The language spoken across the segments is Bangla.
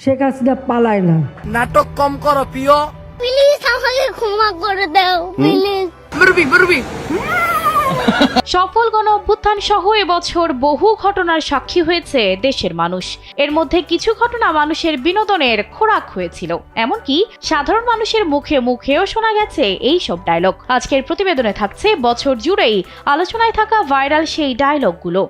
শেখ হাসিনা পালায় না। নাটক কম করো প্রিয়, প্লিজ আমাকে ক্ষমা করে দাও প্লিজ। মুরবি সফল গণ অভ্যুত্থান সহ এবছর বহু ঘটনার সাক্ষী হয়েছে দেশের মানুষ। এর মধ্যে কিছু ঘটনা মানুষের বিনোদনের খোরাক হয়েছিল, এমনকি সাধারণ মানুষের মুখে মুখেও শোনা গেছে এই সব ডায়লগ। আজকের প্রতিবেদনে থাকছে বছর জুড়েই আলোচনায় থাকা ভাইরাল সেই ডায়লগগুলো।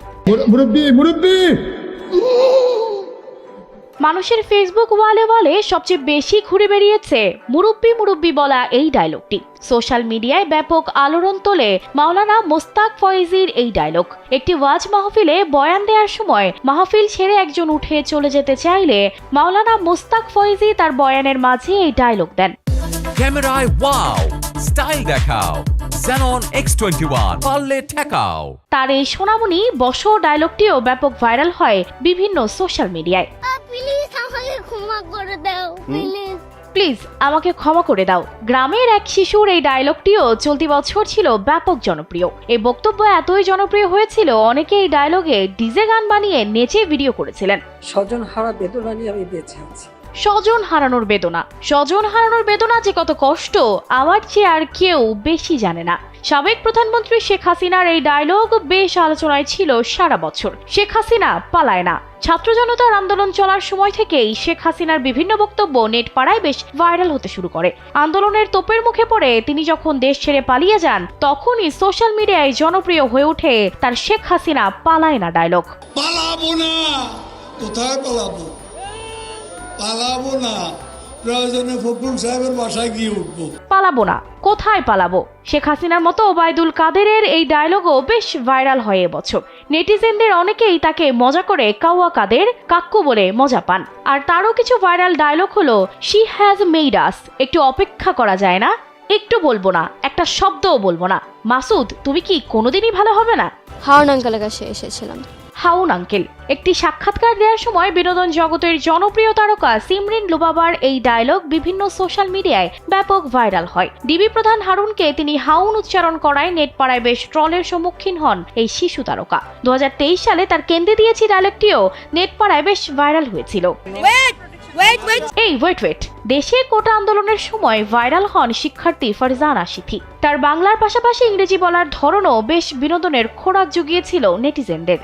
মানুষের ফেসবুক ওয়ালে ওয়ালে সবচেয়ে বেশি ঘুরে বেরিয়েছে মুরব্বি মুরব্বি বলা এই ডায়লগটি। সোশ্যাল মিডিয়ায় ব্যাপক আলোড়ন তোলে মাওলানা মোস্তাক ফয়েজির এই ডায়লগ। একটি ওয়াজ মাহফিলে বয়ান দেওয়ার সময় মাহফিল ছেড়ে একজন উঠে চলে যেতে চাইলে মাওলানা মোস্তাক ফয়েজি তার বয়ানের মাঝে এই ডায়লগ দেন। ক্যামেরায় ওয়াও, স্টাইল দেখাও, Xenon X21 পারলে ঠেকাও। তার এই সোনামণি বসো ডায়লগটিও ব্যাপক ভাইরাল হয় বিভিন্ন সোশ্যাল মিডিয়ায়। প্লিজ আমাকে ক্ষমা করে দাও প্লিজ। প্লিজ আমাকে ক্ষমা করে দাও। গ্রামের এক শিশুর এই ডায়লগটিও চলতি বছর ছিল ব্যাপক জনপ্রিয়। এই বক্তব্য এতই জনপ্রিয় হয়েছিল, অনেকে এই ডায়লগে ডিজে গান বানিয়ে নেচে ভিডিও করেছিলেন। স্বজন হারা বেদনা নিয়ে আমি বেঁচে আছি। স্বজন হারানোর বেদনা যে কত কষ্ট আমার চেয়ে আর কেউ বেশি জানে না। সাবেক প্রধানমন্ত্রী শেখ হাসিনার এই ডায়লগ বেশ আলোচনায় ছিল সারা বছর। শেখ হাসিনা পালায় না। ছাত্র জনতার আন্দোলন চলার সময় থেকেই শেখ হাসিনার বিভিন্ন বক্তব্য নেট পাড়ায় বেশ ভাইরাল হতে শুরু করে। আন্দোলনের তোপের মুখে পড়ে তিনি যখন দেশ ছেড়ে পালিয়ে যান, তখনই সোশ্যাল মিডিয়ায় জনপ্রিয় হয়ে ওঠে তার শেখ হাসিনা পালায় না ডায়লগ। পালাবো না, কোথায় পালাবো? পালাবো না, প্রয়োজনে ফখরুল সাহেবের বাসায় গিয়ে উঠবো। পালাবো না, কোথায় পালাবো? শেখ হাসিনার মতো ওবায়দুল কাদেরের এই ডায়লগও বেশ ভাইরাল হয় এবছর। নেটিজেনদের অনেকেই তাকে মজা করে কাওয়া কাদের কাক্কু বলে মজা পান। আর তারও কিছু ভাইরাল ডায়লগ হলো, শি হ্যাজ মেড আস, একটু অপেক্ষা করা যায় না? একটু বলবো না, একটা শব্দও বলবো না। মাসুদ, তুমি কি কোনোদিনই ভালো হবে না? হারুন আঙ্কেলের কাছে এসেছিলাম। হাউন আঙ্কেল। একটি সাক্ষাৎকার দেওয়ার সময় বিনোদন জগতের জনপ্রিয় তারকা সিমরিন লুবাবার এই ডায়লগ বিভিন্ন সোশ্যাল মিডিয়ায় ব্যাপক ভাইরাল হয়। ডিবি প্রধান হারুনকে তিনি হাউন উচ্চারণ করায় নেট পাড়ায় বেশ ট্রলের সম্মুখীন হন এই শিশু তারকা। 2023 সালে তার কেন্দ্রে দিয়েছি ডায়লগটিও নেট পাড়ায় বেশ ভাইরাল হয়েছিল। ওয়েট দেশে কোটা আন্দোলনের সময় ভাইরাল হন শিক্ষার্থী ফারজানা সিথি। তার বাংলার পাশাপাশি ইংরেজি বলার ধরনও বেশ বিনোদনের খোরাক জুগিয়েছিল নেটিজেনদের।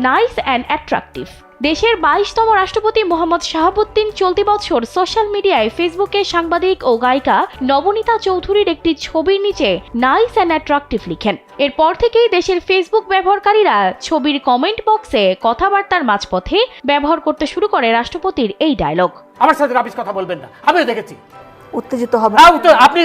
Nice and attractive. দেশের 22তম রাষ্ট্রপতি মোহাম্মদ শাহাবুদ্দিন চলতি বছর সোশ্যাল মিডিয়ায় ফেসবুকে সাংবাদিক ও গায়িকা নবনীতা চৌধুরীর একটি ছবির নিচে নাইস অ্যান্ড অ্যাট্রাকটিভ লিখেন। এরপর থেকেই দেশের ফেসবুক ব্যবহারকারীরা ছবির কমেন্ট বক্সে কথাবার্তার মাঝপথে ব্যবহার করতে শুরু করে রাষ্ট্রপতির এই ডায়লগ। আমার সাথে রাবিশ কথা বলবেন না, আমি দেখেছি। উত্তেজিত হবে আপনি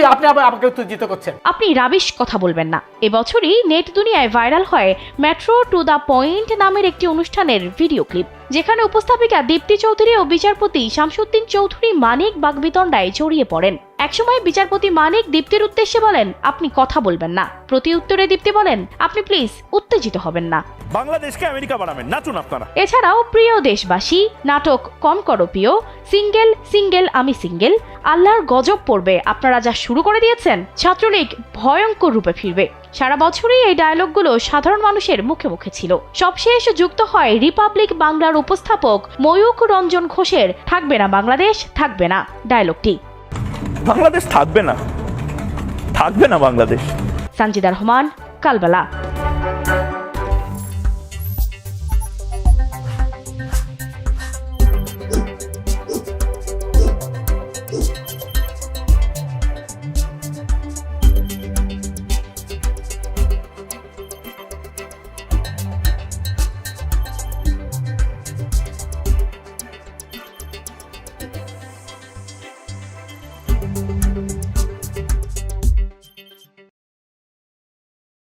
আমাকে উত্তেজিত করছেন। আপনি রাবিশ কথা বলবেন না। এবছরই নেট দুনিয়ায় ভাইরাল হয় মেট্রো টু দ্য পয়েন্ট নামের একটি অনুষ্ঠানের ভিডিও ক্লিপ, যেখানে উপস্থাপিকা দীপ্তি চৌধুরী ও বিচারপতি শামসুদ্দিন চৌধুরী মানিক বাগবিতণ্ডায় জড়িয়ে পড়েন। একসময় বিচারপতি মানিক দীপ্তির উদ্দেশ্যে বলেন, আপনি কথা বলবেন না। প্রতি উত্তরে দীপ্তি বলেন, আপনি প্লিজ উত্তেজিত হবেন না। বাংলাদেশকে আমেরিকা বানাবেন, নাচুন আপনারা। এছাড়াও প্রিয় দেশবাসী, নাটক কম করো প্রিয়, সিঙ্গেল সিঙ্গেল আমি সিঙ্গেল, আল্লাহর গজব পড়বে, আপনারা যা শুরু করে দিয়েছেন, ছাত্রলীগ ভয়ঙ্কর রূপে ফিরবে। সারা বছরই এই ডায়লগগুলো সাধারণ মানুষের মুখে মুখে ছিল। সবশেষ যুক্ত হয় রিপাবলিক বাংলার উপস্থাপক ময়ূক রঞ্জন ঘোষের থাকবে না বাংলাদেশ, থাকবে না ডায়লগটি। বাংলাদেশ থাকবে না, থাকবে না বাংলাদেশ। সানজিদা রহমান, কালবেলা।